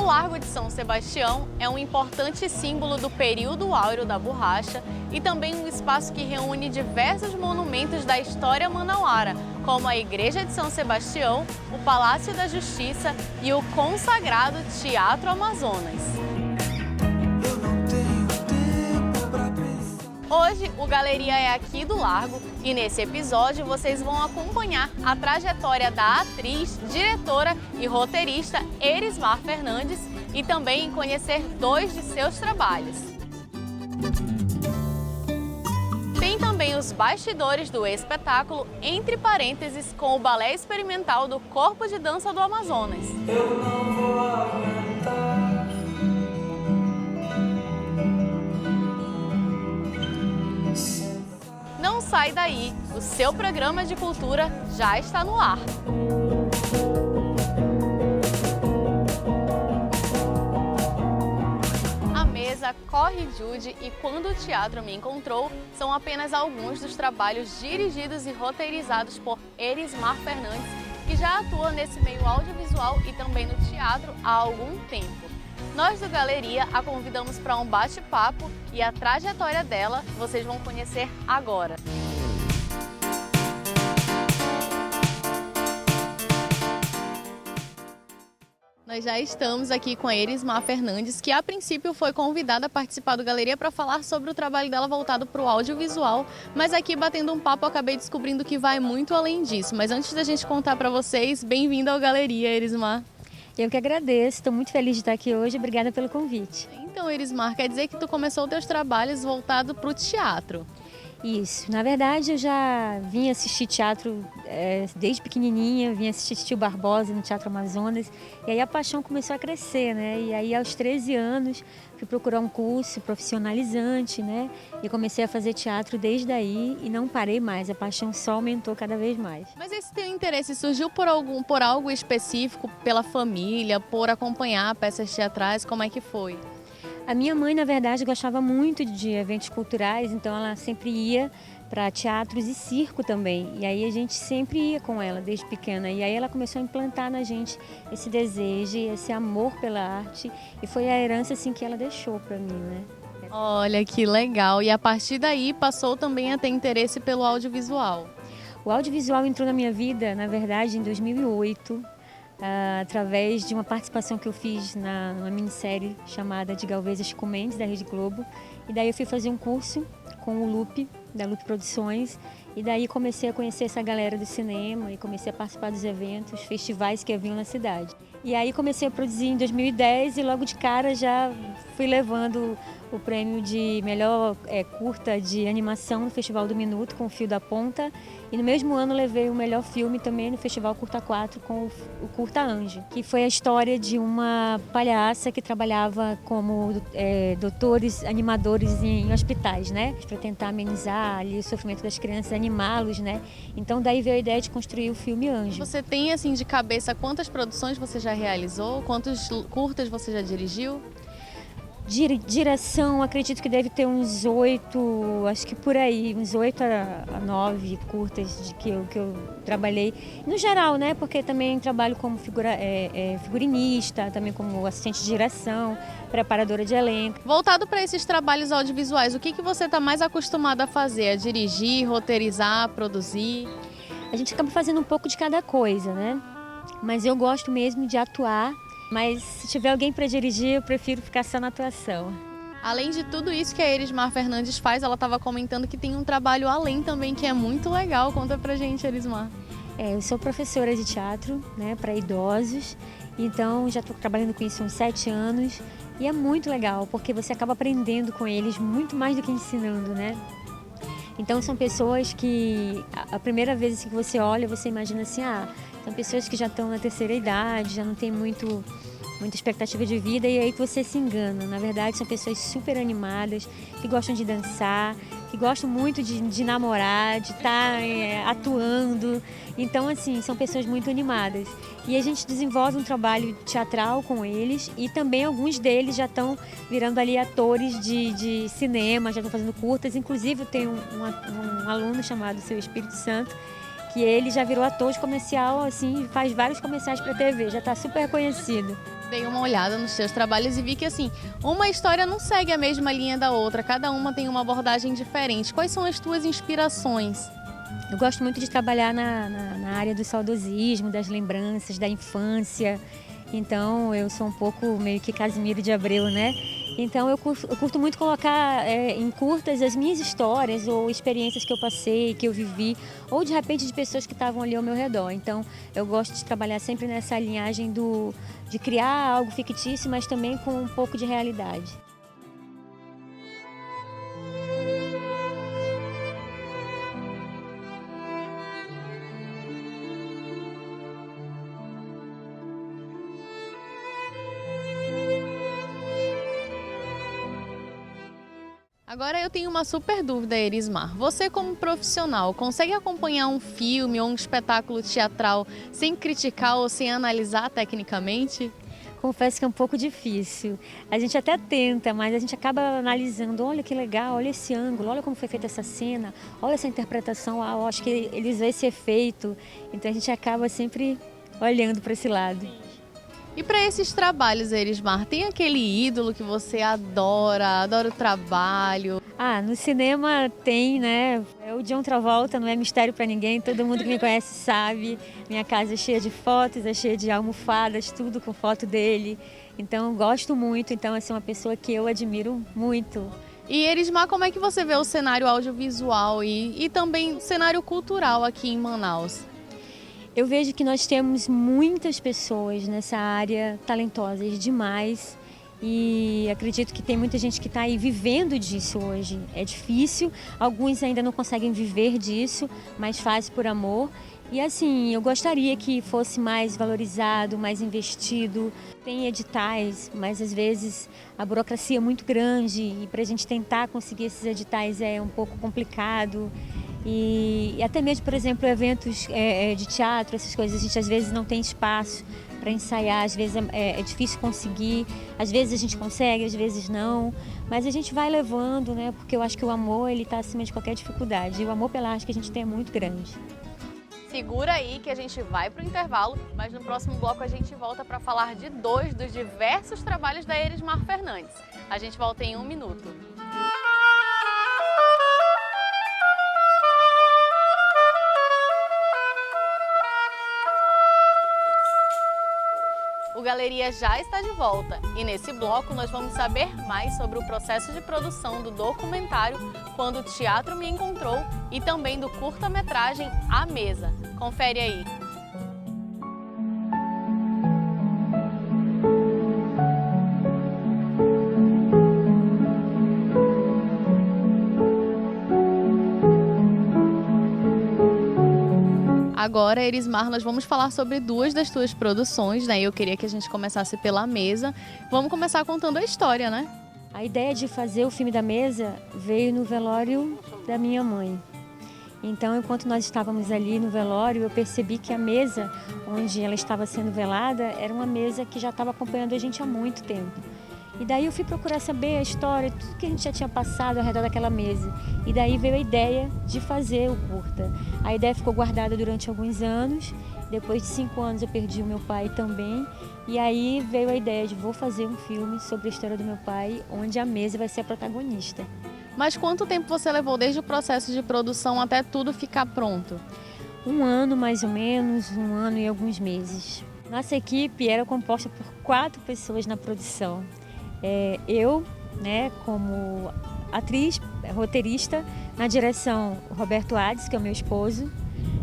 O Largo de São Sebastião é um importante símbolo do período áureo da borracha e também um espaço que reúne diversos monumentos da história manauara, como a Igreja de São Sebastião, o Palácio da Justiça e o consagrado Teatro Amazonas. Hoje, o Galeria é aqui do Largo e nesse episódio vocês vão acompanhar a trajetória da atriz, diretora e roteirista Erismar Fernandes e também conhecer dois de seus trabalhos. Tem também os bastidores do espetáculo, entre parênteses, com o balé experimental do Corpo de Dança do Amazonas. Eu não vou aguentar. Não sai daí, o seu programa de cultura já está no ar. A Mesa, Corre Jude e Quando o Teatro Me Encontrou são apenas alguns dos trabalhos dirigidos e roteirizados por Erismar Fernandes, que já atua nesse meio audiovisual e também no teatro há algum tempo. Nós do Galeria a convidamos para um bate-papo e a trajetória dela vocês vão conhecer agora. Nós já estamos aqui com a Erismar Fernandes, que a princípio foi convidada a participar do Galeria para falar sobre o trabalho dela voltado para o audiovisual, mas aqui batendo um papo eu acabei descobrindo que vai muito além disso. Mas antes da gente contar para vocês, bem-vinda ao Galeria, Erismar. Eu que agradeço, estou muito feliz de estar aqui hoje, obrigada pelo convite. Então, Erismar, quer dizer que tu começou os teus trabalhos voltado para o teatro? Isso, na verdade eu já vim assistir teatro desde pequenininha, vim assistir Tio Barbosa no Teatro Amazonas, e aí a paixão começou a crescer, né? E aí aos 13 anos fui procurar um curso profissionalizante, né? E comecei a fazer teatro desde aí e não parei mais, a paixão só aumentou cada vez mais. Mas esse teu interesse surgiu por algo específico, pela família, por acompanhar peças teatrais, como é que foi? A minha mãe, na verdade, gostava muito de eventos culturais, então ela sempre ia para teatros e circo também. E aí a gente sempre ia com ela desde pequena. E aí ela começou a implantar na gente esse desejo, esse amor pela arte. E foi a herança assim que ela deixou para mim, né? Olha que legal! E a partir daí passou também a ter interesse pelo audiovisual. O audiovisual entrou na minha vida, na verdade, em 2008. Através de uma participação que eu fiz numa minissérie chamada De Galvez a Chico Mendes, da Rede Globo. E daí eu fui fazer um curso com o Lupe, da Lupe Produções, e daí comecei a conhecer essa galera do cinema e comecei a participar dos eventos, festivais que haviam na cidade. E aí comecei a produzir em 2010 e logo de cara já fui levando o prêmio de melhor curta de animação no Festival do Minuto com o Fio da Ponta. E no mesmo ano levei o melhor filme também no Festival Curta 4 com o Curta Anjo, que foi a história de uma palhaça que trabalhava como doutores, animadores em hospitais, né? Para tentar amenizar ali o sofrimento das crianças, animá-los, né? Então daí veio a ideia de construir o filme Anjo. Você tem assim de cabeça quantas produções você já realizou? Quantos curtas você já dirigiu? Direção, acredito que deve ter uns 8, acho que por aí, uns 8 a 9 curtas de que eu trabalhei. No geral, né? Porque também trabalho como figurinista, também como assistente de direção, preparadora de elenco. Voltado para esses trabalhos audiovisuais, o que você está mais acostumada a fazer? A dirigir, roteirizar, produzir? A gente acaba fazendo um pouco de cada coisa, né? Mas eu gosto mesmo de atuar. Mas se tiver alguém para dirigir, eu prefiro ficar só na atuação. Além de tudo isso que a Erismar Fernandes faz, ela estava comentando que tem um trabalho além também, que é muito legal. Conta pra gente, Erismar. Eu sou professora de teatro, né, para idosos, então já estou trabalhando com isso há uns 7 anos. E é muito legal, porque você acaba aprendendo com eles muito mais do que ensinando, né? Então são pessoas que a primeira vez que você olha, você imagina assim, são pessoas que já estão na terceira idade, já não tem muita expectativa de vida e aí que você se engana. Na verdade, são pessoas super animadas, que gostam de dançar, que gostam muito de namorar, de estar atuando. Então, assim, são pessoas muito animadas. E a gente desenvolve um trabalho teatral com eles e também alguns deles já estão virando ali atores de cinema, já estão fazendo curtas. Inclusive, eu tenho um aluno chamado Seu Espírito Santo, que ele já virou ator de comercial, assim, faz vários comerciais para TV, já está super conhecido. Dei uma olhada nos seus trabalhos e vi que, assim, uma história não segue a mesma linha da outra, cada uma tem uma abordagem diferente. Quais são as tuas inspirações? Eu gosto muito de trabalhar na área do saudosismo, das lembranças, da infância. Então, eu sou um pouco meio que Casimiro de Abreu, né? Então, eu curto muito colocar em curtas as minhas histórias ou experiências que eu passei, que eu vivi, ou de repente de pessoas que estavam ali ao meu redor. Então, eu gosto de trabalhar sempre nessa linhagem de criar algo fictício, mas também com um pouco de realidade. Agora eu tenho uma super dúvida, Erismar. Você, como profissional, consegue acompanhar um filme ou um espetáculo teatral sem criticar ou sem analisar tecnicamente? Confesso que é um pouco difícil. A gente até tenta, mas a gente acaba analisando. Olha que legal, olha esse ângulo, olha como foi feita essa cena, olha essa interpretação, eu acho que eles vê esse efeito. Então a gente acaba sempre olhando para esse lado. E para esses trabalhos, Erismar, tem aquele ídolo que você adora o trabalho? No cinema tem, né? É o John Travolta, não é mistério para ninguém, todo mundo que me conhece sabe. Minha casa é cheia de fotos, é cheia de almofadas, tudo com foto dele. Então, gosto muito, então, assim, é uma pessoa que eu admiro muito. E Erismar, como é que você vê o cenário audiovisual e também o cenário cultural aqui em Manaus? Eu vejo que nós temos muitas pessoas nessa área talentosas demais e acredito que tem muita gente que está aí vivendo disso hoje. É difícil, alguns ainda não conseguem viver disso, mas fazem por amor. E assim, eu gostaria que fosse mais valorizado, mais investido. Tem editais, mas às vezes a burocracia é muito grande e para a gente tentar conseguir esses editais é um pouco complicado. E até mesmo, por exemplo, eventos de teatro, essas coisas, a gente às vezes não tem espaço para ensaiar, às vezes é difícil conseguir, às vezes a gente consegue, às vezes não, mas a gente vai levando, né? Porque eu acho que o amor, ele está acima de qualquer dificuldade, e o amor pela arte que a gente tem é muito grande. Segura aí que a gente vai para o intervalo, mas no próximo bloco a gente volta para falar de 2 dos diversos trabalhos da Erismar Fernandes. A gente volta em 1 minuto. O Galeria já está de volta e nesse bloco nós vamos saber mais sobre o processo de produção do documentário Quando o Teatro Me Encontrou e também do curta-metragem A Mesa. Confere aí. Agora, Erismar, nós vamos falar sobre 2 das tuas produções, né? Eu queria que a gente começasse pela Mesa. Vamos começar contando a história, né? A ideia de fazer o filme da Mesa veio no velório da minha mãe. Então, enquanto nós estávamos ali no velório, eu percebi que a mesa onde ela estava sendo velada era uma mesa que já estava acompanhando a gente há muito tempo. E daí eu fui procurar saber a história, tudo que a gente já tinha passado ao redor daquela mesa. E daí veio a ideia de fazer o curta. A ideia ficou guardada durante alguns anos. Depois de 5 anos eu perdi o meu pai também. E aí veio a ideia de vou fazer um filme sobre a história do meu pai, onde a mesa vai ser a protagonista. Mas quanto tempo você levou desde o processo de produção até tudo ficar pronto? 1 ano mais ou menos, 1 ano e alguns meses. Nossa equipe era composta por 4 pessoas na produção. Eu, né, como atriz, roteirista, na direção Roberto Ades, que é o meu esposo,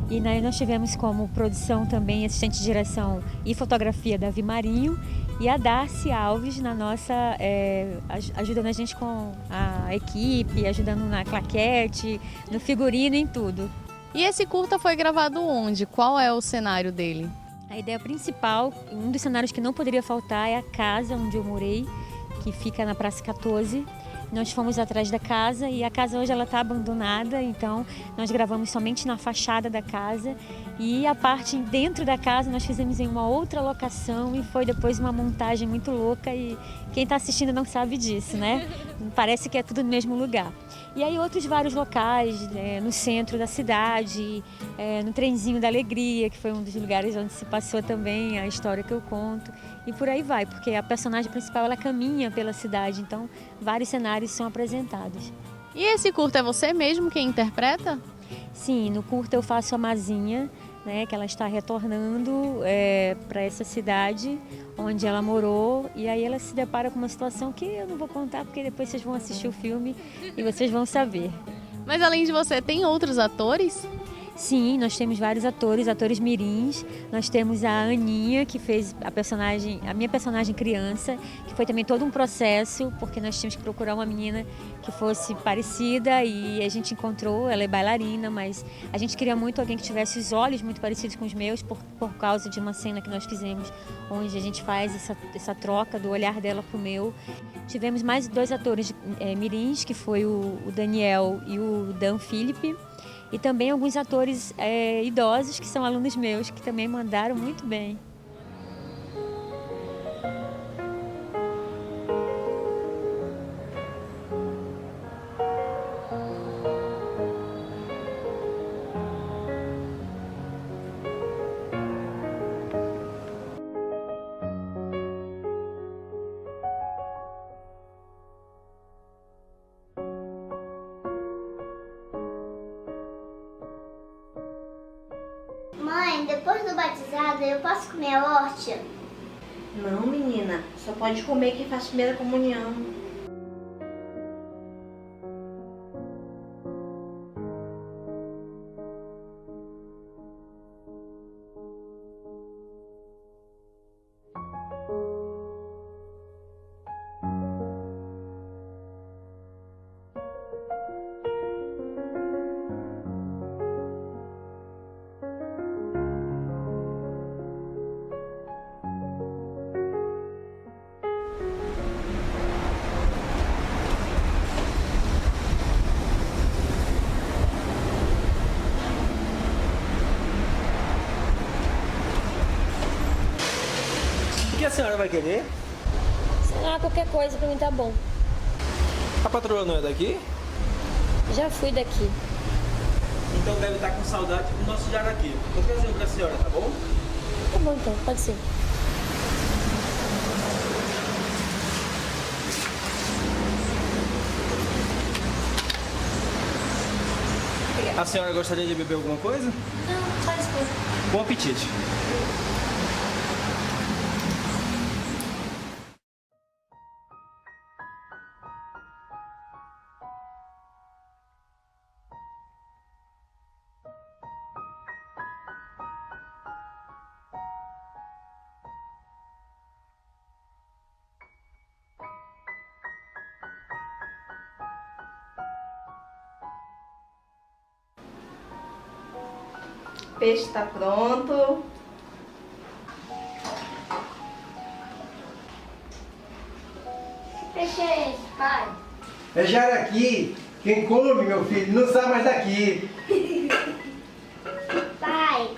e nós tivemos como produção também assistente de direção e fotografia Davi Marinho e a Darcy Alves na nossa, ajudando a gente com a equipe, ajudando na claquete, no figurino, em tudo. E esse curta foi gravado onde? Qual é o cenário dele? A ideia principal, um dos cenários que não poderia faltar é a casa onde eu morei, que fica na Praça 14. Nós fomos atrás da casa e a casa hoje ela está abandonada, então nós gravamos somente na fachada da casa E a parte dentro da casa nós fizemos em uma outra locação e foi depois uma montagem muito louca e quem está assistindo não sabe disso, né? Parece que é tudo no mesmo lugar. E aí outros vários locais, no centro da cidade, no Trenzinho da Alegria, que foi um dos lugares onde se passou também a história que eu conto. E por aí vai, porque a personagem principal ela caminha pela cidade, então vários cenários são apresentados. E esse curta é você mesmo quem interpreta? Sim, no curta eu faço a Mazinha, né, que ela está retornando para essa cidade onde ela morou e aí ela se depara com uma situação que eu não vou contar porque depois vocês vão assistir o filme e vocês vão saber. Mas além de você, tem outros atores? Sim, nós temos vários atores mirins. Nós temos a Aninha, que fez a minha personagem criança, que foi também todo um processo, porque nós tínhamos que procurar uma menina que fosse parecida e a gente encontrou, ela é bailarina, mas a gente queria muito alguém que tivesse os olhos muito parecidos com os meus, por causa de uma cena que nós fizemos, onde a gente faz essa troca do olhar dela pro meu. Tivemos mais 2 atores mirins, que foi o Daniel e o Dan Philip. E também alguns atores idosos que são alunos meus, que também mandaram muito bem. Mãe, depois do batizado, eu posso comer a hóstia? Não, menina, só pode comer quem faz primeira comunhão. O que a senhora vai querer? Sei lá, qualquer coisa pra mim tá bom. A patroa não é daqui? Já fui daqui. Então deve estar com saudade do nosso jaraqui. Vou trazer um pra senhora, tá bom? Tá bom então, pode ser. A senhora gostaria de beber alguma coisa? Não, só isso. Bom apetite. O peixe está pronto. Que peixe é esse, pai? É jaraqui. Quem come, meu filho, não sai mais daqui. Pai,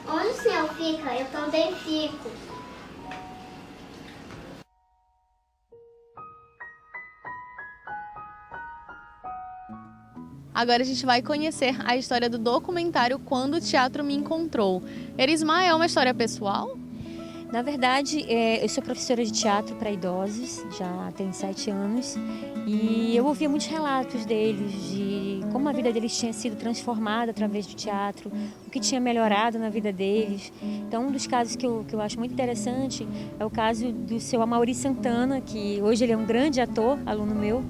onde o senhor fica, eu também fico. Agora a gente vai conhecer a história do documentário Quando o Teatro Me Encontrou. Erisma, é uma história pessoal? Na verdade, eu sou professora de teatro para idosos, já tenho 7 anos, e eu ouvia muitos relatos deles, de como a vida deles tinha sido transformada através do teatro, o que tinha melhorado na vida deles. Então, um dos casos que eu acho muito interessante é o caso do seu Amaury Santana, que hoje ele é um grande ator, aluno meu,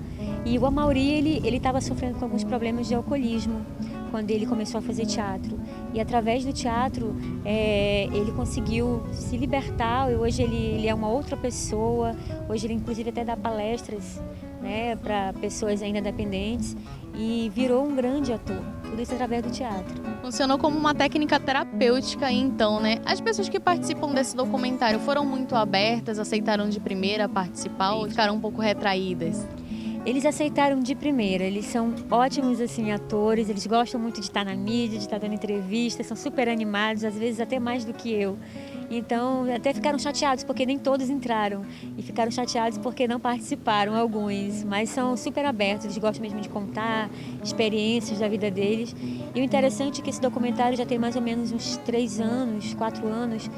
e o Amaury, ele estava sofrendo com alguns problemas de alcoolismo quando ele começou a fazer teatro. E através do teatro, ele conseguiu se libertar. E hoje ele é uma outra pessoa. Hoje ele inclusive até dá palestras, né, para pessoas ainda dependentes. E virou um grande ator. Tudo isso através do teatro. Funcionou como uma técnica terapêutica, então, né? As pessoas que participam desse documentário foram muito abertas, aceitaram de primeira participar ou ficaram um pouco retraídas? Eles aceitaram de primeira, eles são ótimos assim, atores, eles gostam muito de estar na mídia, de estar dando entrevistas, são super animados, às vezes até mais do que eu. Então, até ficaram chateados porque nem todos entraram e ficaram chateados porque não participaram, alguns, mas são super abertos, eles gostam mesmo de contar experiências da vida deles. E o interessante é que esse documentário já tem mais ou menos uns 3 anos, 4 anos,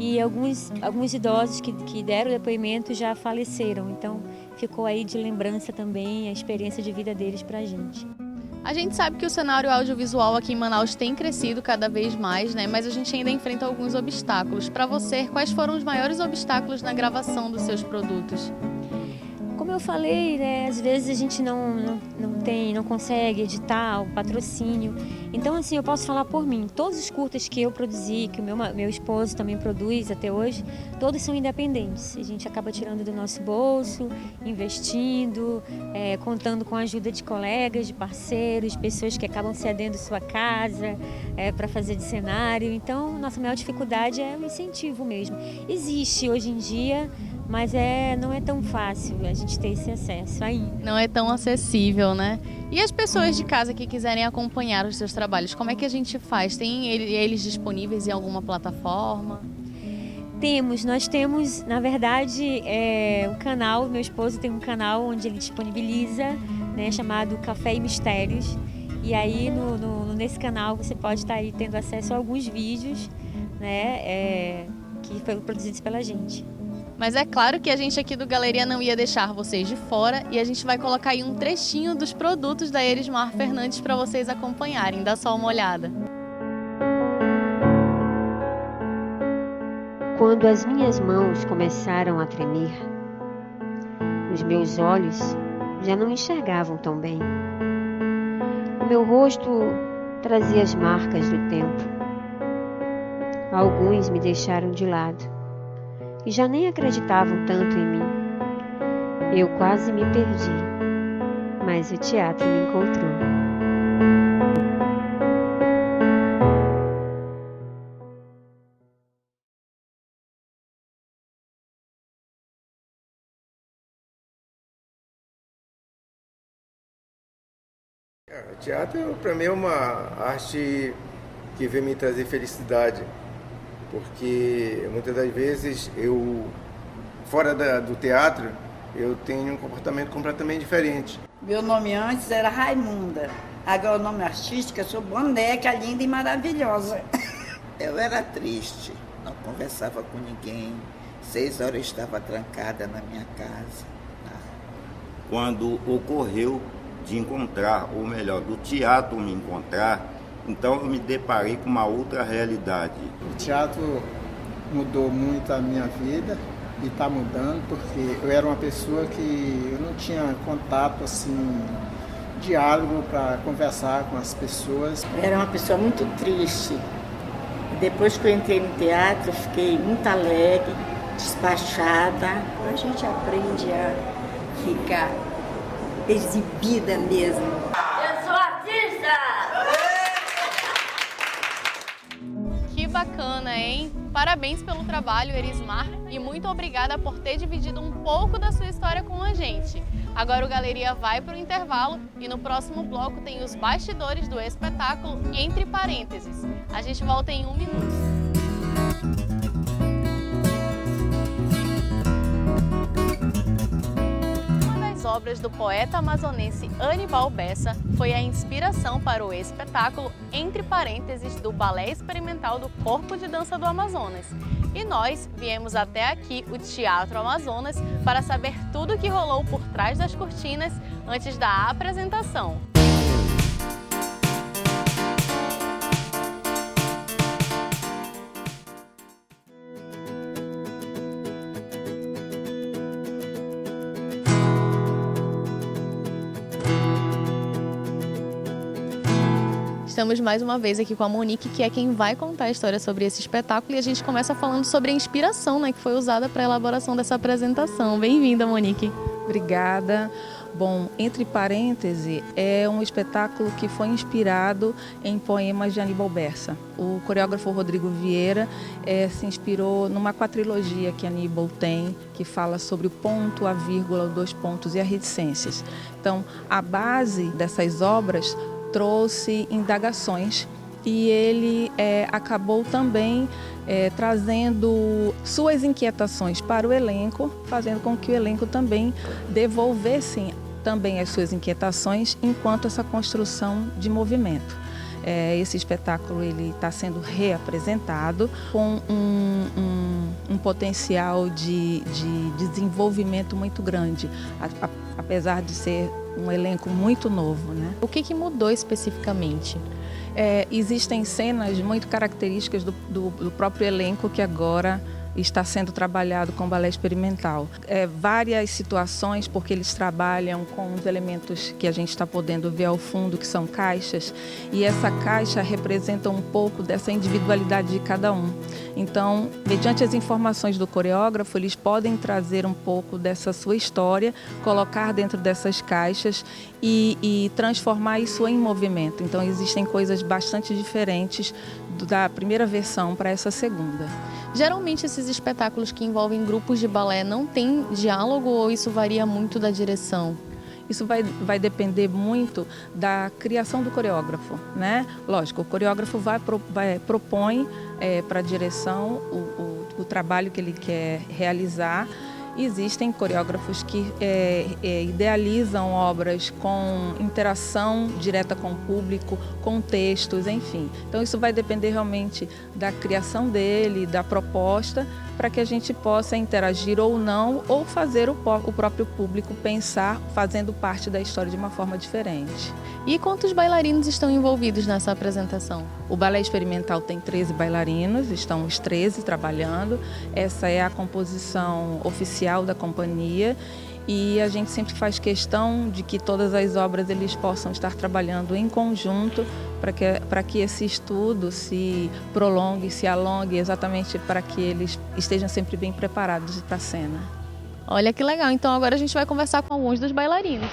e alguns idosos que deram depoimento já faleceram, então ficou aí de lembrança também a experiência de vida deles pra gente. A gente sabe que o cenário audiovisual aqui em Manaus tem crescido cada vez mais, né? Mas a gente ainda enfrenta alguns obstáculos. Para você, quais foram os maiores obstáculos na gravação dos seus produtos? Como eu falei, né, às vezes a gente não consegue editar o patrocínio. Então, assim, eu posso falar por mim. Todos os curtas que eu produzi, que o meu esposo também produz até hoje, todos são independentes. A gente acaba tirando do nosso bolso, investindo, contando com a ajuda de colegas, de parceiros, pessoas que acabam cedendo sua casa para fazer de cenário. Então, nossa maior dificuldade é o incentivo mesmo. Existe hoje em dia, mas não é tão fácil a gente ter esse acesso ainda. Não é tão acessível, né? E as pessoas de casa que quiserem acompanhar os seus trabalhos, como é que a gente faz? Tem eles disponíveis em alguma plataforma? Nós temos, na verdade, um canal, meu esposo tem um canal onde ele disponibiliza, né, chamado Café e Mistérios. E aí, nesse canal, você pode estar aí tendo acesso a alguns vídeos, né, que foram produzidos pela gente. Mas é claro que a gente aqui do Galeria não ia deixar vocês de fora e a gente vai colocar aí um trechinho dos produtos da Erismar Fernandes para vocês acompanharem. Dá só uma olhada. Quando as minhas mãos começaram a tremer, os meus olhos já não enxergavam tão bem. O meu rosto trazia as marcas do tempo. Alguns me deixaram de lado e já nem acreditavam tanto em mim. Eu quase me perdi, mas o teatro me encontrou. O teatro, para mim, é uma arte que vem me trazer felicidade, porque muitas das vezes fora do teatro, eu tenho um comportamento completamente diferente. Meu nome antes era Raimunda, agora o nome artístico eu sou Boneca, linda e maravilhosa. Eu era triste, não conversava com ninguém, 6 horas eu estava trancada na minha casa. Quando ocorreu de encontrar, ou melhor, do teatro me encontrar, então eu me deparei com uma outra realidade. O teatro mudou muito a minha vida e está mudando, porque eu era uma pessoa que eu não tinha contato, assim, diálogo para conversar com as pessoas. Eu era uma pessoa muito triste. Depois que eu entrei no teatro, eu fiquei muito alegre, despachada. A gente aprende a ficar exibida mesmo. Eu sou artista! Que bacana, hein? Parabéns pelo trabalho, Erismar, e muito obrigada por ter dividido um pouco da sua história com a gente. Agora o Galeria vai para o intervalo e no próximo bloco tem os bastidores do espetáculo Entre Parênteses. A gente volta em 1 minuto. As obras do poeta amazonense Anibal Bessa foi a inspiração para o espetáculo Entre Parênteses do Balé Experimental do Corpo de Dança do Amazonas. E nós viemos até aqui, o Teatro Amazonas, para saber tudo o que rolou por trás das cortinas antes da apresentação. Estamos mais uma vez aqui com a Monique, que é quem vai contar a história sobre esse espetáculo, e a gente começa falando sobre a inspiração, né, que foi usada para a elaboração dessa apresentação. Bem-vinda, Monique. Obrigada. Bom, entre parênteses, é um espetáculo que foi inspirado em poemas de Aníbal Bersa. O coreógrafo Rodrigo Vieira se inspirou numa quadrilogia que Aníbal tem, que fala sobre o ponto, a vírgula, os 2 pontos e as reticências. Então, a base dessas obras trouxe indagações e ele acabou também trazendo suas inquietações para o elenco, fazendo com que o elenco também devolvesse também as suas inquietações enquanto essa construção de movimento. Esse espetáculo está sendo reapresentado com um potencial de desenvolvimento muito grande, apesar de ser um elenco muito novo, né? O que mudou especificamente? Existem cenas muito características do próprio elenco que agora está sendo trabalhado com balé experimental. Várias situações, porque eles trabalham com os elementos que a gente está podendo ver ao fundo, que são caixas, e essa caixa representa um pouco dessa individualidade de cada um. Então, mediante as informações do coreógrafo, eles podem trazer um pouco dessa sua história, colocar dentro dessas caixas e transformar isso em movimento. Então, existem coisas bastante diferentes da primeira versão para essa segunda. Geralmente esses espetáculos que envolvem grupos de balé não têm diálogo ou isso varia muito da direção? Isso vai depender muito da criação do coreógrafo, né? Lógico, o coreógrafo propõe para a direção o trabalho que ele quer realizar. Existem coreógrafos que idealizam obras com interação direta com o público, com textos, enfim. Então isso vai depender realmente da criação dele, da proposta, para que a gente possa interagir ou não, ou fazer o próprio público pensar fazendo parte da história de uma forma diferente. E quantos bailarinos estão envolvidos nessa apresentação? O Balé Experimental tem 13 bailarinos, estão os 13 trabalhando. Essa é a composição oficial da companhia e a gente sempre faz questão de que todas as obras eles possam estar trabalhando em conjunto para que esse estudo se prolongue, se alongue, exatamente para que eles estejam sempre bem preparados para a cena. Olha que legal, então agora a gente vai conversar com alguns dos bailarinos.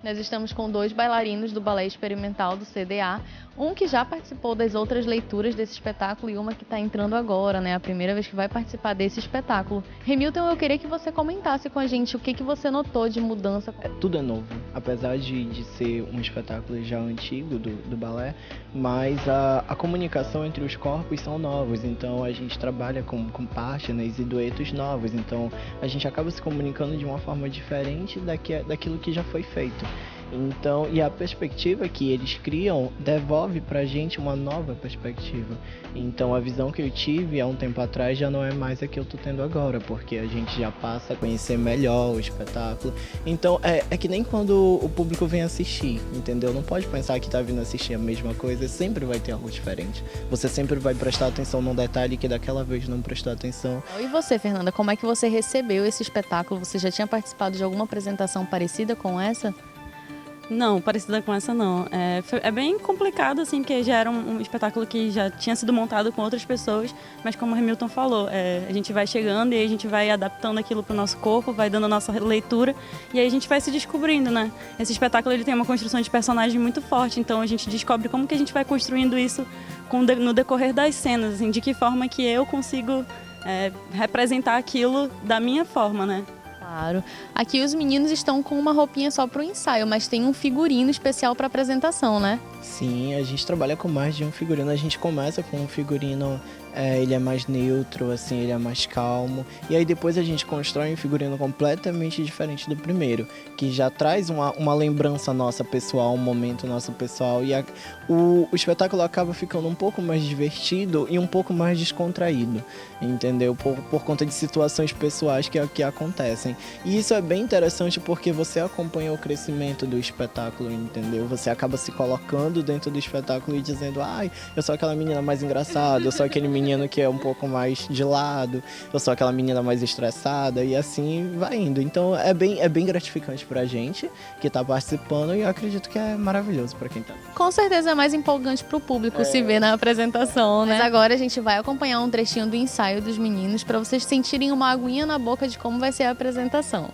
Nós estamos com 2 bailarinos do Balé Experimental do CDA, um que já participou das outras leituras desse espetáculo e uma que está entrando agora, né? A primeira vez que vai participar desse espetáculo. Remilton, eu queria que você comentasse com a gente o que você notou de mudança. Tudo é novo, apesar de ser um espetáculo já antigo do balé, mas a comunicação entre os corpos são novos, então a gente trabalha com páginas e duetos novos, então a gente acaba se comunicando de uma forma diferente daquilo que já foi feito. Então, e a perspectiva que eles criam devolve pra gente uma nova perspectiva. Então a visão que eu tive há um tempo atrás já não é mais a que eu tô tendo agora, porque a gente já passa a conhecer melhor o espetáculo. Então é que nem quando o público vem assistir, entendeu? Não pode pensar que tá vindo assistir a mesma coisa, sempre vai ter algo diferente. Você sempre vai prestar atenção num detalhe que daquela vez não prestou atenção. E você, Fernanda, como é que você recebeu esse espetáculo? Você já tinha participado de alguma apresentação parecida com essa? Não, parecida com essa não. É bem complicado, assim, porque já era um espetáculo que já tinha sido montado com outras pessoas, mas como o Remilton falou, a gente vai chegando e aí a gente vai adaptando aquilo para o nosso corpo, vai dando a nossa leitura e aí a gente vai se descobrindo, né? Esse espetáculo ele tem uma construção de personagem muito forte, então a gente descobre como que a gente vai construindo isso no decorrer das cenas, assim, de que forma que eu consigo representar aquilo da minha forma, né? Claro. Aqui os meninos estão com uma roupinha só para o ensaio, mas tem um figurino especial para apresentação, né? Sim, a gente trabalha com mais de um figurino. A gente começa com um figurino, ele é mais neutro, assim, ele é mais calmo. E aí depois a gente constrói um figurino completamente diferente do primeiro, que já traz uma lembrança nossa pessoal, um momento nosso pessoal. E o espetáculo acaba ficando um pouco mais divertido e um pouco mais descontraído, entendeu? Por conta de situações pessoais que acontecem. E isso é bem interessante porque você acompanha o crescimento do espetáculo, entendeu? Você acaba se colocando dentro do espetáculo e dizendo, ai, eu sou aquela menina mais engraçada, eu sou aquele menino menino que é um pouco mais de lado, eu sou aquela menina mais estressada e assim vai indo. Então é bem gratificante pra gente que tá participando e eu acredito que é maravilhoso pra quem tá. Com certeza é mais empolgante pro público se ver na apresentação, né? Mas agora a gente vai acompanhar um trechinho do ensaio dos meninos para vocês sentirem uma aguinha na boca de como vai ser a apresentação.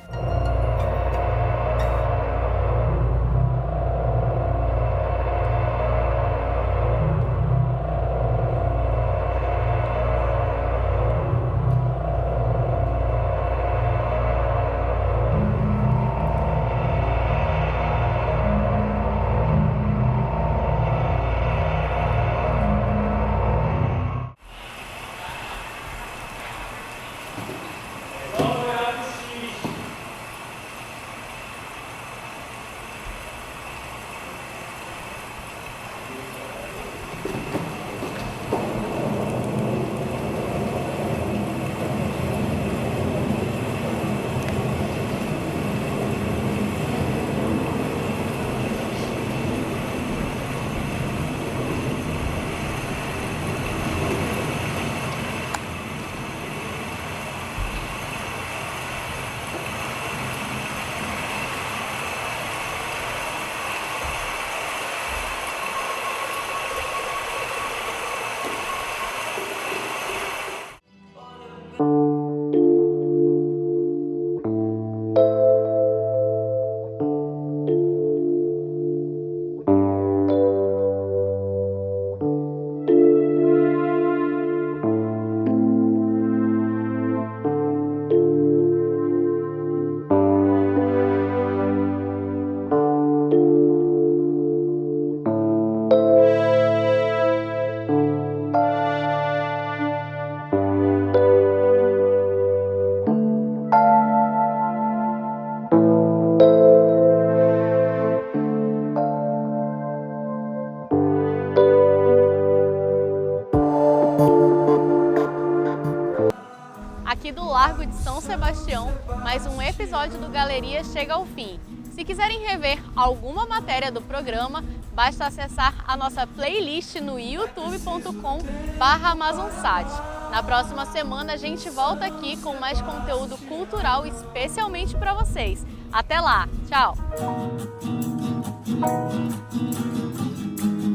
Aqui do Largo de São Sebastião, mais um episódio do Galeria chega ao fim. Se quiserem rever alguma matéria do programa, basta acessar a nossa playlist no youtube.com/amazonsat. Na próxima semana a gente volta aqui com mais conteúdo cultural especialmente para vocês. Até lá, tchau!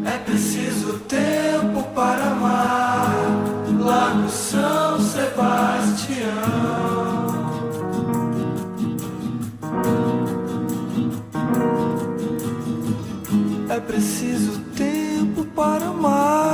É preciso tempo para amar, Largo São Sebastião. É preciso tempo para amar.